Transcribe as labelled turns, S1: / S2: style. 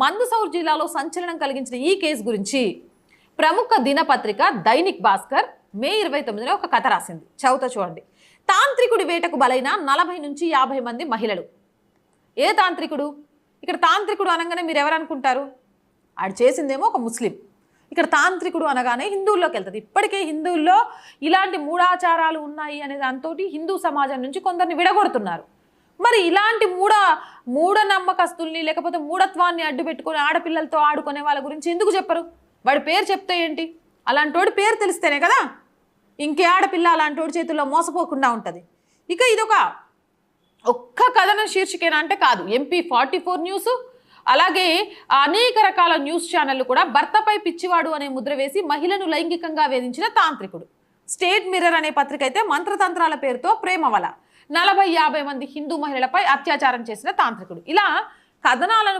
S1: మందసౌర్ జిల్లాలో సంచలనం కలిగించిన ఈ కేసు గురించి ప్రముఖ దినపత్రిక దైనిక్ భాస్కర్ మే 29న ఒక కథ రాసింది. చదువుతా చూడండి. తాంత్రికుడి వేటకు బలైన 40 నుంచి 50 మంది మహిళలు. ఏ తాంత్రికుడు? ఇక్కడ తాంత్రికుడు అనగానే మీరు ఎవరు అనుకుంటారు? ఆడు చేసిందేమో ఒక ముస్లిం. ఇక్కడ తాంత్రికుడు అనగానే హిందువుల్లోకి వెళ్తుంది. ఇప్పటికే హిందువుల్లో ఇలాంటి మూఢాచారాలు ఉన్నాయి అనే దాంతో హిందూ సమాజం నుంచి కొందరిని విడగొడుతున్నారు. మరి ఇలాంటి మూఢనమ్మకస్తుల్ని లేకపోతే మూఢత్వాన్ని అడ్డు పెట్టుకుని ఆడపిల్లలతో ఆడుకునే వాళ్ళ గురించి ఎందుకు చెప్పరు? వాడి పేరు చెప్తే ఏంటి? అలాంటి వాడి పేరు తెలిస్తేనే కదా ఇంకే ఆడపిల్ల అలాంటి వాడి చేతుల్లో మోసపోకుండా ఉంటుంది. ఇక ఇదొక ఒక్క కథన శీర్షికేనా అంటే కాదు. MP44 న్యూస్ అలాగే అనేక రకాల న్యూస్ ఛానళ్లు కూడా భర్తపై పిచ్చివాడు అనే ముద్ర వేసి మహిళను లైంగికంగా వేధించిన తాంత్రికుడు. స్టేట్ మిర్రర్ అనే పత్రిక అయితే మంత్రతంత్రాల పేరుతో ప్రేమవల 40-50 మంది హిందూ మహిళలపై అత్యాచారం చేసిన తాంత్రికుడు. ఇలా కథనాలను